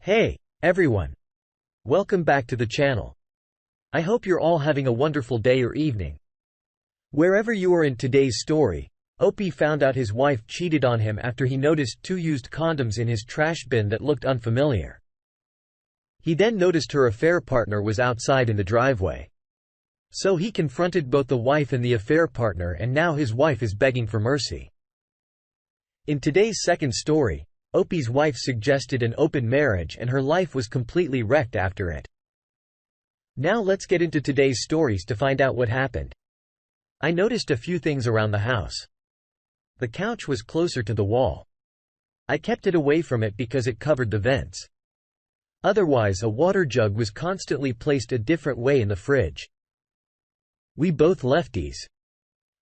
Hey, everyone! Welcome back to the channel. I hope you're all having a wonderful day or evening. Wherever you are in today's story, Opie found out his wife cheated on him after he noticed 2 used condoms in his trash bin that looked unfamiliar. He then noticed her affair partner was outside in the driveway. So he confronted both the wife and the affair partner, and now his wife is begging for mercy. In today's second story, Opie's wife suggested an open marriage and her life was completely wrecked after it. Now let's get into today's stories to find out what happened. I noticed a few things around the house. The couch was closer to the wall. I kept it away from it because it covered the vents. Otherwise, a water jug was constantly placed a different way in the fridge. We both lefties.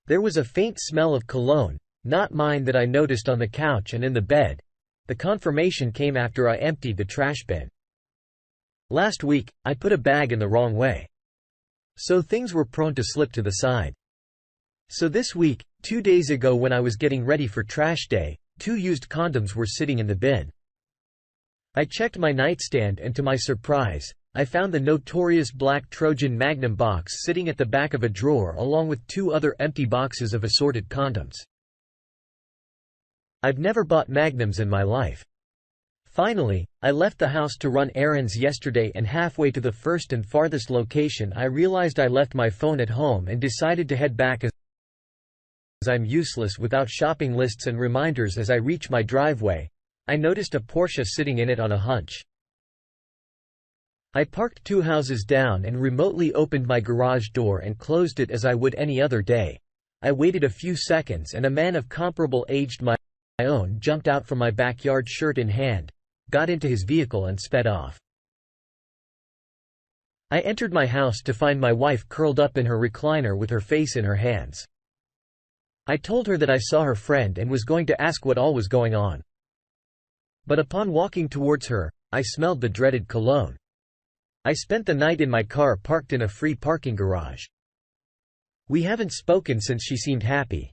There was a faint smell of cologne, not mine, that I noticed on the couch and in the bed. The confirmation came after I emptied the trash bin. Last week, I put a bag in the wrong way. So things were prone to slip to the side. So this week, 2 days ago when I was getting ready for trash day, 2 used condoms were sitting in the bin. I checked my nightstand and to my surprise, I found the notorious black Trojan Magnum box sitting at the back of a drawer along with 2 other empty boxes of assorted condoms. I've never bought Magnums in my life. Finally, I left the house to run errands yesterday, and halfway to the first and farthest location I realized I left my phone at home and decided to head back as I'm useless without shopping lists and reminders. As I reach my driveway, I noticed a Porsche sitting in it on a hunch. I parked 2 houses down and remotely opened my garage door and closed it as I would any other day. I waited a few seconds and a man of comparable age to my own jumped out from my backyard, shirt in hand, got into his vehicle and sped off. I entered my house to find my wife curled up in her recliner with her face in her hands. I told her that I saw her friend and was going to ask what all was going on. But upon walking towards her, I smelled the dreaded cologne. I spent the night in my car parked in a free parking garage. We haven't spoken since. She seemed happy.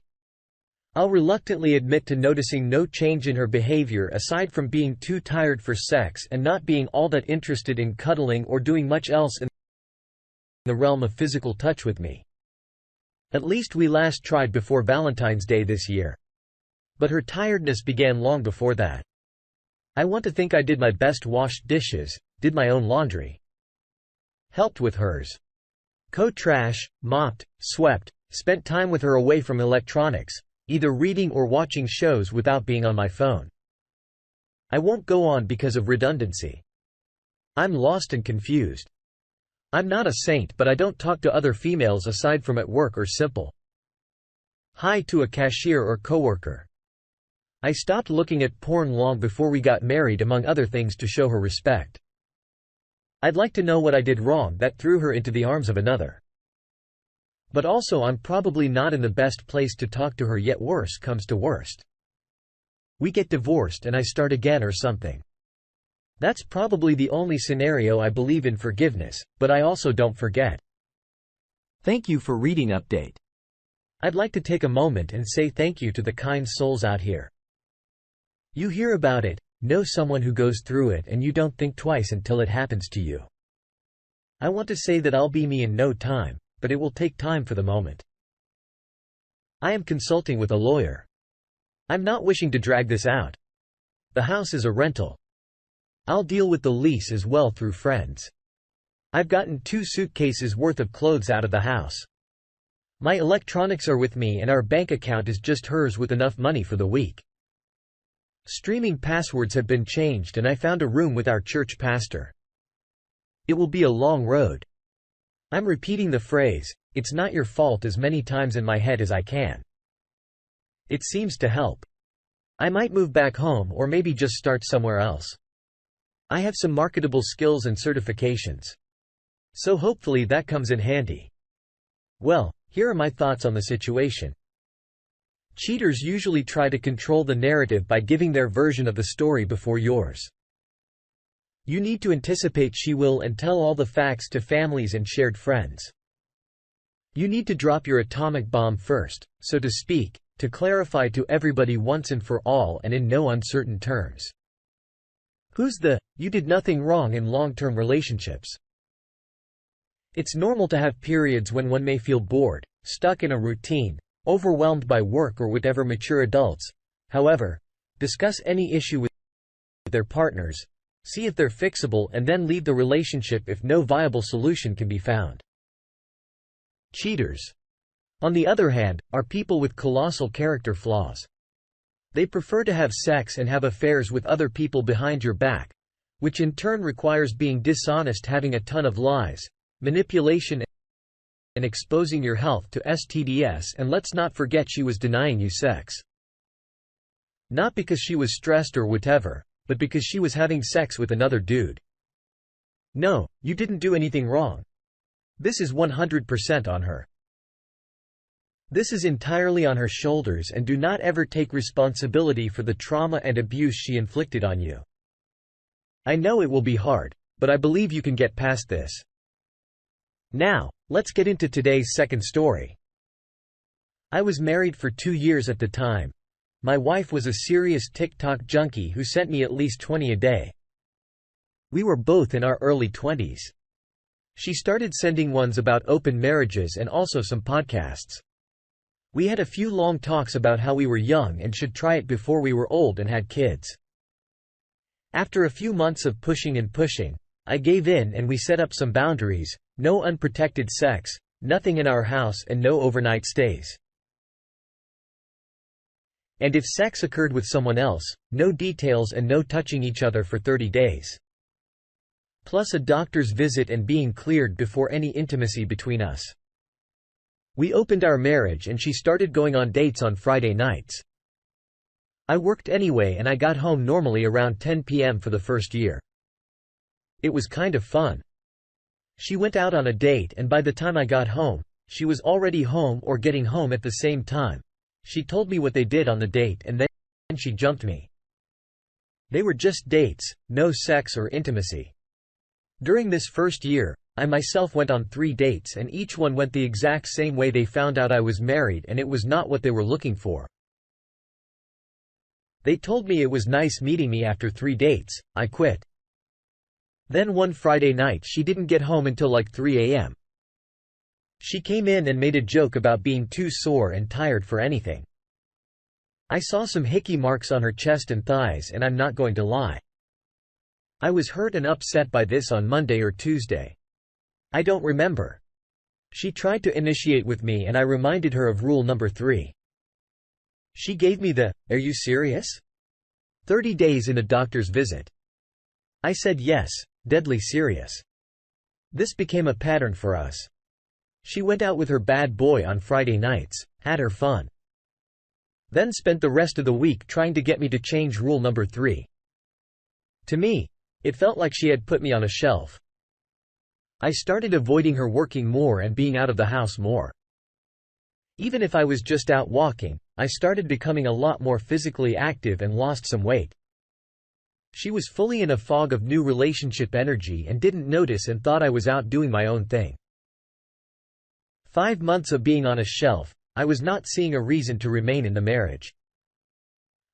I'll reluctantly admit to noticing no change in her behavior aside from being too tired for sex and not being all that interested in cuddling or doing much else in the realm of physical touch with me. At least we last tried before Valentine's Day this year. But her tiredness began long before that. I want to think I did my best, washed dishes, did my own laundry, helped with hers, co-trash, mopped, swept, spent time with her away from electronics, either reading or watching shows without being on my phone. I won't go on because of redundancy. I'm lost and confused. I'm not a saint, but I don't talk to other females aside from at work or simple hi to a cashier or coworker. I stopped looking at porn long before we got married, among other things, to show her respect. I'd like to know what I did wrong that threw her into the arms of another. But also, I'm probably not in the best place to talk to her, yet worse comes to worst, we get divorced and I start again or something. That's probably the only scenario I believe in forgiveness, but I also don't forget. Thank you for reading update. I'd like to take a moment and say thank you to the kind souls out here. You hear about it, know someone who goes through it, and you don't think twice until it happens to you. I want to say that I'll be me in no time, but it will take time for the moment. I am consulting with a lawyer. I'm not wishing to drag this out. The house is a rental. I'll deal with the lease as well through friends. I've gotten 2 suitcases worth of clothes out of the house. My electronics are with me and our bank account is just hers with enough money for the week. Streaming passwords have been changed and I found a room with our church pastor. It will be a long road. I'm repeating the phrase, "It's not your fault," as many times in my head as I can. It seems to help. I might move back home or maybe just start somewhere else. I have some marketable skills and certifications. So hopefully that comes in handy. Well, here are my thoughts on the situation. Cheaters usually try to control the narrative by giving their version of the story before yours. You need to anticipate she will and tell all the facts to families and shared friends. You need to drop your atomic bomb first, so to speak, to clarify to everybody once and for all and in no uncertain terms. Who's the You did nothing wrong in long-term relationships. It's normal to have periods when one may feel bored, stuck in a routine, overwhelmed by work or whatever. Mature adults, however, discuss any issue with their partners, see if they're fixable, and then leave the relationship if no viable solution can be found. Cheaters, on the other hand, are people with colossal character flaws. They prefer to have sex and have affairs with other people behind your back, which in turn requires being dishonest, having a ton of lies, manipulation, and exposing your health to STDs. And let's not forget, she was denying you sex. Not because she was stressed or whatever, but because she was having sex with another dude. No, you didn't do anything wrong. This is 100% on her. This is entirely on her shoulders, and do not ever take responsibility for the trauma and abuse she inflicted on you. I know it will be hard, but I believe you can get past this. Now, let's get into today's second story. I was married for 2 years at the time. My wife was a serious TikTok junkie who sent me at least 20 a day. We were both in our early 20s. She started sending ones about open marriages and also some podcasts. We had a few long talks about how we were young and should try it before we were old and had kids. After a few months of pushing and pushing, I gave in and we set up some boundaries: no unprotected sex, nothing in our house, and no overnight stays. And if sex occurred with someone else, no details and no touching each other for 30 days. Plus a doctor's visit and being cleared before any intimacy between us. We opened our marriage and she started going on dates on Friday nights. I worked anyway and I got home normally around 10 p.m. for the first year. It was kind of fun. She went out on a date and by the time I got home, she was already home or getting home at the same time. She told me what they did on the date and then she jumped me. They were just dates, no sex or intimacy. During this first year, I myself went on 3 dates and each one went the exact same way. They found out I was married and it was not what they were looking for. They told me it was nice meeting me after 3 dates. I quit. Then one Friday night she didn't get home until like 3 a.m. She came in and made a joke about being too sore and tired for anything. I saw some hickey marks on her chest and thighs, and I'm not going to lie. I was hurt and upset by this on Monday or Tuesday. I don't remember. She tried to initiate with me and I reminded her of rule number 3. She gave me the, "Are you serious? 30 days in a doctor's visit." I said yes, deadly serious. This became a pattern for us. She went out with her bad boy on Friday nights, had her fun. Then spent the rest of the week trying to get me to change rule number 3. To me, it felt like she had put me on a shelf. I started avoiding her, working more and being out of the house more. Even if I was just out walking, I started becoming a lot more physically active and lost some weight. She was fully in a fog of new relationship energy and didn't notice and thought I was out doing my own thing. 5 months of being on a shelf, I was not seeing a reason to remain in the marriage.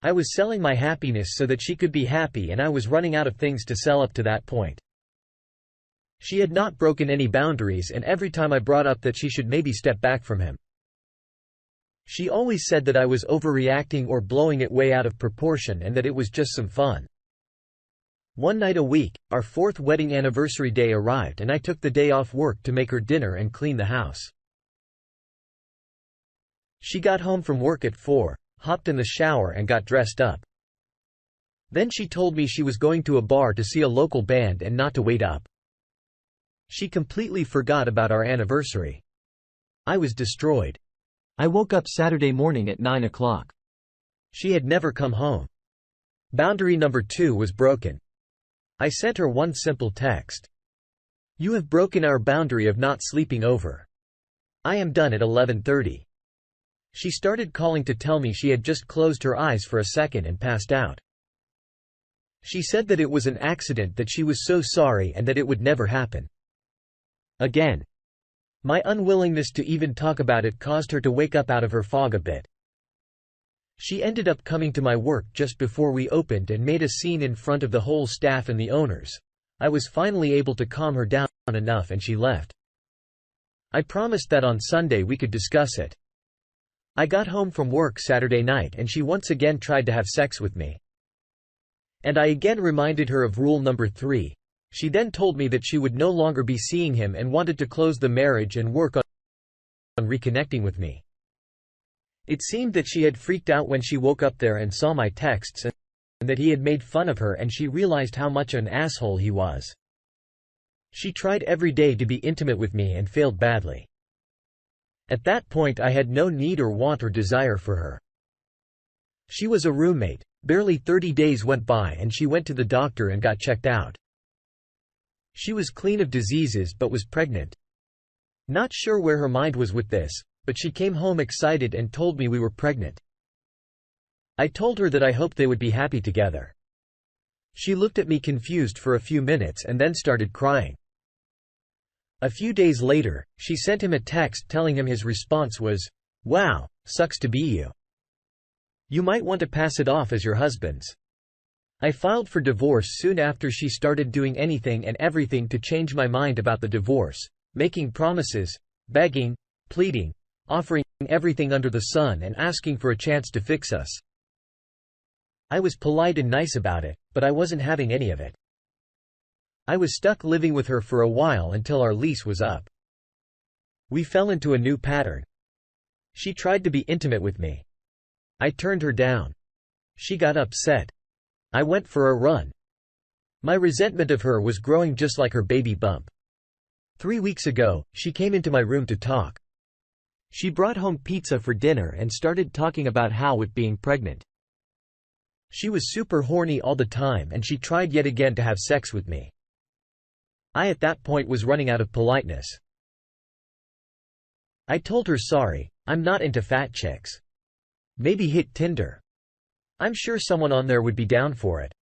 I was selling my happiness so that she could be happy, and I was running out of things to sell up to that point. She had not broken any boundaries, and every time I brought up that she should maybe step back from him, she always said that I was overreacting or blowing it way out of proportion and that it was just some fun. One night a week, our 4th wedding anniversary day arrived and I took the day off work to make her dinner and clean the house. She got home from work at 4, hopped in the shower and got dressed up. Then she told me she was going to a bar to see a local band and not to wait up. She completely forgot about our anniversary. I was destroyed. I woke up Saturday morning at 9 o'clock. She had never come home. Boundary number 2 was broken. I sent her one simple text. "You have broken our boundary of not sleeping over. I am done at 11:30. She started calling to tell me she had just closed her eyes for a second and passed out. She said that it was an accident, that she was so sorry and that it would never happen again. My unwillingness to even talk about it caused her to wake up out of her fog a bit. She ended up coming to my work just before we opened and made a scene in front of the whole staff and the owners. I was finally able to calm her down enough and she left. I promised that on Sunday we could discuss it. I got home from work Saturday night and she once again tried to have sex with me. And I again reminded her of rule number 3. She then told me that she would no longer be seeing him and wanted to close the marriage and work on reconnecting with me. It seemed that she had freaked out when she woke up there and saw my texts and that he had made fun of her, and she realized how much an asshole he was. She tried every day to be intimate with me and failed badly. At that point I had no need or want or desire for her. She was a roommate. Barely 30 days went by and she went to the doctor and got checked out. She was clean of diseases but was pregnant. Not sure where her mind was with this, but she came home excited and told me we were pregnant. I told her that I hoped they would be happy together. She looked at me confused for a few minutes and then started crying. A few days later, she sent him a text telling him his response was, "Wow, sucks to be you. You might want to pass it off as your husband's." I filed for divorce soon after she started doing anything and everything to change my mind about the divorce, making promises, begging, pleading, offering everything under the sun and asking for a chance to fix us. I was polite and nice about it, but I wasn't having any of it. I was stuck living with her for a while until our lease was up. We fell into a new pattern. She tried to be intimate with me. I turned her down. She got upset. I went for a run. My resentment of her was growing just like her baby bump. 3 weeks ago, she came into my room to talk. She brought home pizza for dinner and started talking about how it being pregnant. She was super horny all the time and she tried yet again to have sex with me. I at that point was running out of politeness. I told her sorry, I'm not into fat chicks. Maybe hit Tinder. I'm sure someone on there would be down for it.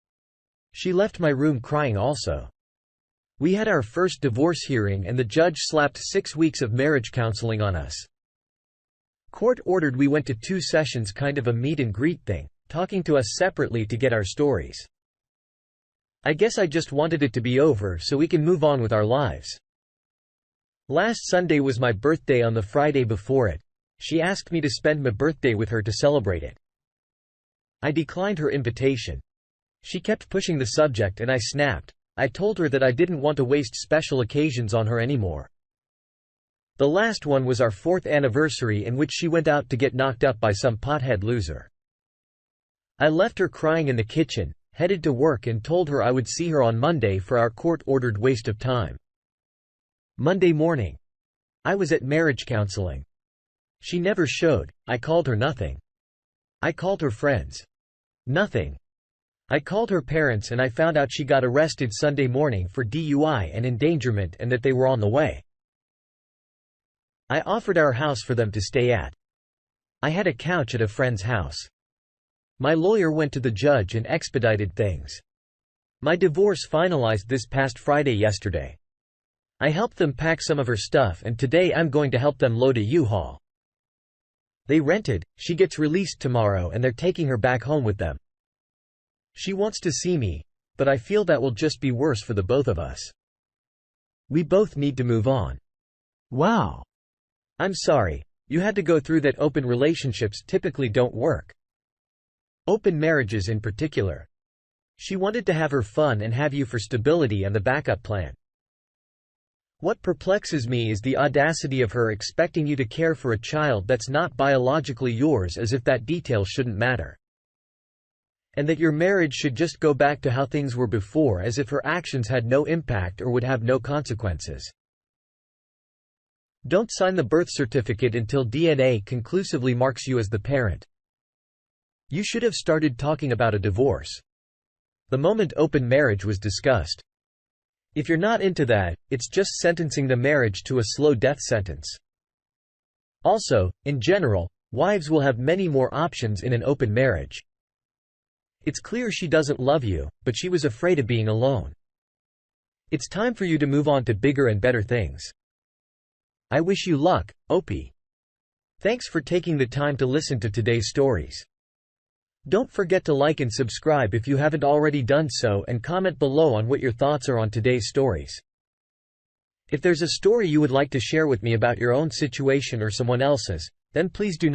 She left my room crying also. We had our first divorce hearing and the judge slapped 6 weeks of marriage counseling on us. Court ordered we went to 2 sessions, kind of a meet and greet thing, talking to us separately to get our stories. I guess I just wanted it to be over so we can move on with our lives. Last Sunday was my birthday. On the Friday before it, she asked me to spend my birthday with her to celebrate it. I declined her invitation. She kept pushing the subject and I snapped. I told her that I didn't want to waste special occasions on her anymore. The last one was our 4th anniversary, in which she went out to get knocked up by some pothead loser. I left her crying in the kitchen, headed to work and told her I would see her on Monday for our court-ordered waste of time. Monday morning. I was at marriage counseling. She never showed. I called her nothing. I called her friends. Nothing. I called her parents and I found out she got arrested Sunday morning for DUI and endangerment and that they were on the way. I offered our house for them to stay at. I had a couch at a friend's house. My lawyer went to the judge and expedited things. My divorce finalized this past Friday yesterday. I helped them pack some of her stuff and today I'm going to help them load a U-Haul. They rented, she gets released tomorrow and they're taking her back home with them. She wants to see me, but I feel that will just be worse for the both of us. We both need to move on. Wow. I'm sorry, you had to go through that. Open relationships typically don't work. Open marriages in particular. She wanted to have her fun and have you for stability and the backup plan. What perplexes me is the audacity of her expecting you to care for a child that's not biologically yours, as if that detail shouldn't matter. And that your marriage should just go back to how things were before, as if her actions had no impact or would have no consequences. Don't sign the birth certificate until DNA conclusively marks you as the parent. You should have started talking about a divorce the moment open marriage was discussed. If you're not into that, it's just sentencing the marriage to a slow death sentence. Also, in general, wives will have many more options in an open marriage. It's clear she doesn't love you, but she was afraid of being alone. It's time for you to move on to bigger and better things. I wish you luck, Opie. Thanks for taking the time to listen to today's stories. Don't forget to like and subscribe if you haven't already done so, and comment below on what your thoughts are on today's stories. If there's a story you would like to share with me about your own situation or someone else's, then please do not